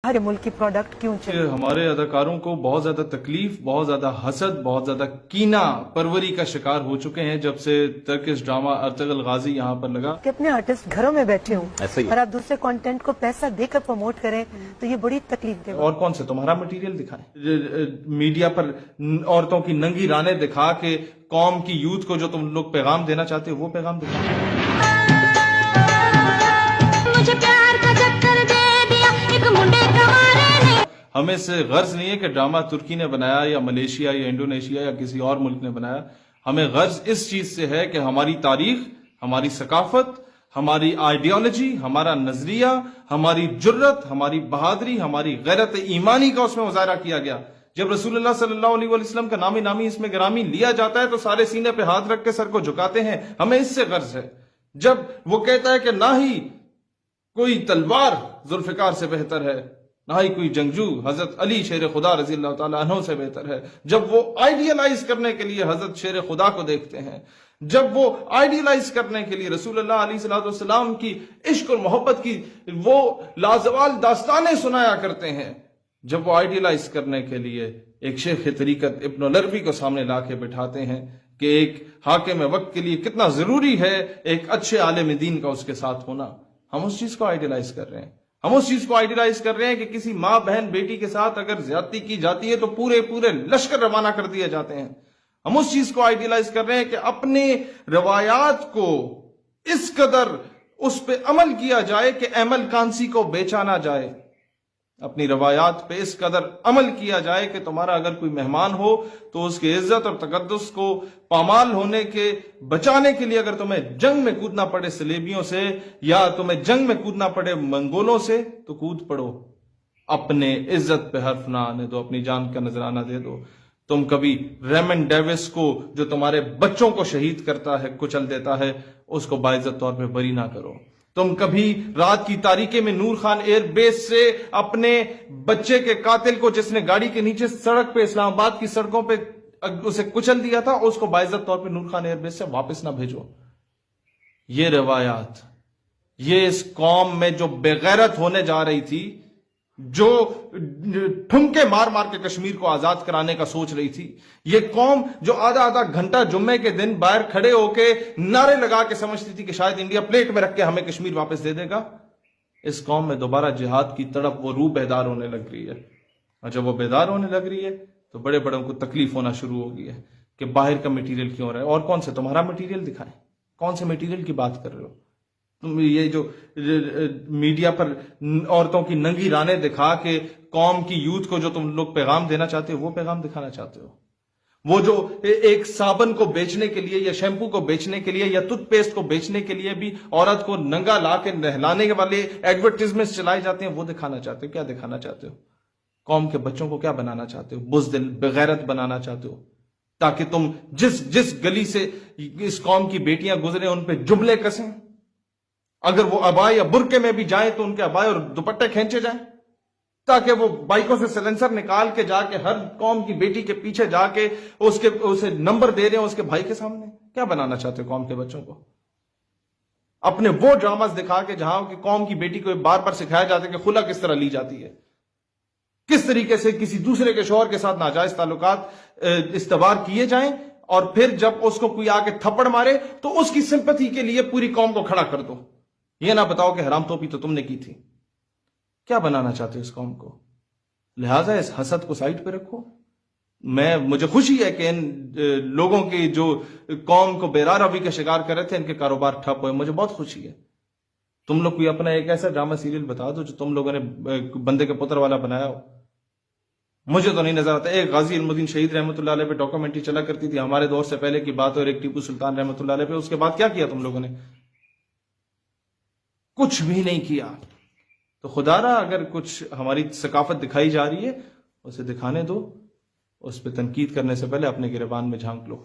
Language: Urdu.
ہر ملک کی پروڈکٹ کیوں چاہیے؟ ہمارے اداکاروں کو بہت زیادہ تکلیف، بہت زیادہ حسد، بہت زیادہ کینہ پروری کا شکار ہو چکے ہیں جب سے ترکش ڈرامہ ارطغرل غازی یہاں پر لگا کہ اپنے آرٹسٹ گھروں میں بیٹھے ہوں اور آپ دوسرے کانٹینٹ کو پیسہ دے کر پروموٹ کریں تو یہ بڑی تکلیف دے گا۔ اور کون سے تمہارا مٹیریل دکھائیں، میڈیا پر عورتوں کی ننگی رانیں دکھا کے قوم کی یوتھ کو جو تم لوگ پیغام دینا چاہتے ہو وہ پیغام دکھائیں۔ ہمیں سے غرض نہیں ہے کہ ڈرامہ ترکی نے بنایا یا ملیشیا یا انڈونیشیا یا کسی اور ملک نے بنایا، ہمیں غرض اس چیز سے ہے کہ ہماری تاریخ، ہماری ثقافت، ہماری آئیڈیالوجی، ہمارا نظریہ، ہماری جرت، ہماری بہادری، ہماری غیرت ایمانی کا اس میں مظاہرہ کیا گیا۔ جب رسول اللہ صلی اللہ علیہ وسلم کا نامی اس میں گرامی لیا جاتا ہے تو سارے سینے پہ ہاتھ رکھ کے سر کو جھکاتے ہیں، ہمیں اس سے غرض ہے۔ جب وہ کہتا ہے کہ نہ ہی کوئی تلوار ذوالفقار سے بہتر ہے، نہ ہی کوئی جنگجو حضرت علی شیر خدا رضی اللہ تعالیٰ عنہ سے بہتر ہے، جب وہ آئیڈیلائز کرنے کے لیے حضرت شیر خدا کو دیکھتے ہیں، جب وہ آئیڈیلائز کرنے کے لیے رسول اللہ علیہ السلام کی عشق اور محبت کی وہ لازوال داستانیں سنایا کرتے ہیں، جب وہ آئیڈیلائز کرنے کے لیے ایک شیخ طریقت ابن العربی کو سامنے لا کے بٹھاتے ہیں کہ ایک حاکم وقت کے لیے کتنا ضروری ہے ایک اچھے عالم دین کا اس کے ساتھ ہونا، ہم اس چیز کو آئیڈیلائز کر رہے ہیں۔ ہم اس چیز کو آئیڈیلائز کر رہے ہیں کہ کسی ماں بہن بیٹی کے ساتھ اگر زیادتی کی جاتی ہے تو پورے لشکر روانہ کر دیے جاتے ہیں۔ ہم اس چیز کو آئیڈیلائز کر رہے ہیں کہ اپنے روایات کو اس قدر اس پہ عمل کیا جائے کہ ایمل کانسی کو بیچا نہ جائے، اپنی روایات پہ اس قدر عمل کیا جائے کہ تمہارا اگر کوئی مہمان ہو تو اس کی عزت اور تقدس کو پامال ہونے کے بچانے کے لیے اگر تمہیں جنگ میں کودنا پڑے صلیبیوں سے یا تمہیں جنگ میں کودنا پڑے منگولوں سے تو کود پڑو، اپنے عزت پہ حرف نہ آنے دو، اپنی جان کا نذرانہ دے دو۔ تم کبھی ریمن ڈیوس کو جو تمہارے بچوں کو شہید کرتا ہے، کچل دیتا ہے، اس کو باعزت طور پہ بری نہ کرو۔ تم کبھی رات کی تاریکی میں نور خان ایئر بیس سے اپنے بچے کے قاتل کو جس نے گاڑی کے نیچے سڑک پہ اسلام آباد کی سڑکوں پہ اسے کچل دیا تھا، اس کو باعزت طور پہ نور خان ایئر بیس سے واپس نہ بھیجو۔ یہ روایات، یہ اس قوم میں جو بے غیرت ہونے جا رہی تھی، جو ٹھمکے مار مار کے کشمیر کو آزاد کرانے کا سوچ رہی تھی، یہ قوم جو آدھا گھنٹہ جمعے کے دن باہر کھڑے ہو کے نعرے لگا کے سمجھتی تھی کہ شاید انڈیا پلیٹ میں رکھ کے ہمیں کشمیر واپس دے دے گا، اس قوم میں دوبارہ جہاد کی تڑپ وہ روح بیدار ہونے لگ رہی ہے۔ اور جب وہ بیدار ہونے لگ رہی ہے تو بڑے بڑوں کو تکلیف ہونا شروع ہو گئی ہے کہ باہر کا مٹیریل کیوں ہو رہا ہے۔ اور کون سے تمہارا مٹیریل دکھائیں، کون سے مٹیریل کی بات کر رہے ہو تم؟ یہ جو میڈیا پر عورتوں کی ننگی رانیں دکھا کے قوم کی یوتھ کو جو تم لوگ پیغام دینا چاہتے ہو وہ پیغام دکھانا چاہتے ہو؟ وہ جو ایک صابن کو بیچنے کے لیے یا شیمپو کو بیچنے کے لیے یا ٹوتھ پیسٹ کو بیچنے کے لیے بھی عورت کو ننگا لا کے نہلانے والے ایڈورٹائزمنٹ چلائے جاتے ہیں، وہ دکھانا چاہتے ہو؟ کیا دکھانا چاہتے ہو؟ قوم کے بچوں کو کیا بنانا چاہتے ہو؟ بزدل، بغیرت بنانا چاہتے ہو تاکہ تم جس گلی سے اس قوم کی بیٹیاں گزرے ان پہ جملے کسیں، اگر وہ عبائی یا برقعے میں بھی جائیں تو ان کے عبائی اور دوپٹے کھینچے جائیں، تاکہ وہ بائکوں سے سیلنسر نکال کے جا کے ہر قوم کی بیٹی کے پیچھے جا کے اسے نمبر دے رہے ہیں اس کے بھائی کے سامنے۔ کیا بنانا چاہتے ہو قوم کے بچوں کو؟ اپنے وہ ڈراماز دکھا کے جہاں کہ قوم کی بیٹی کو بار بار سکھایا جاتا ہے کہ خلا کس طرح لی جاتی ہے، کس طریقے سے کسی دوسرے کے شوہر کے ساتھ ناجائز تعلقات استوار کیے جائیں، اور پھر جب اس کو کوئی آ کے تھپڑ مارے تو اس کی سمپتھی کے لیے پوری قوم کو کھڑا کر دو۔ یہ نہ بتاؤ کہ حرام توپی تو تم نے کی تھی۔ کیا بنانا چاہتے ہو اس قوم کو؟ لہٰذا اس حسد کو سائٹ پہ رکھو۔ مجھے خوشی ہے کہ ان لوگوں کی جو قوم کو بے راہ روی کا شکار کر رہے تھے ان کے کاروبار ٹھپ ہوئے، مجھے بہت خوشی ہے۔ تم لوگ کوئی اپنا ایک ایسا ڈرامہ سیریل بتا دو جو تم لوگوں نے بندے کے پتر والا بنایا ہو۔ مجھے تو نہیں نظر آتا۔ ایک غازی علم الدین شہید رحمۃ اللہ علیہ پہ ڈاکومنٹری چلا کرتی تھی ہمارے دور سے پہلے کی بات، اور ایک ٹیپو سلطان رحمۃ اللہ علیہ پہ، اس کے بعد کیا کیا تم لوگوں نے؟ کچھ بھی نہیں کیا۔ تو خدا را اگر کچھ ہماری ثقافت دکھائی جا رہی ہے اسے دکھانے دو، اس پہ تنقید کرنے سے پہلے اپنے گریبان میں جھانک لو۔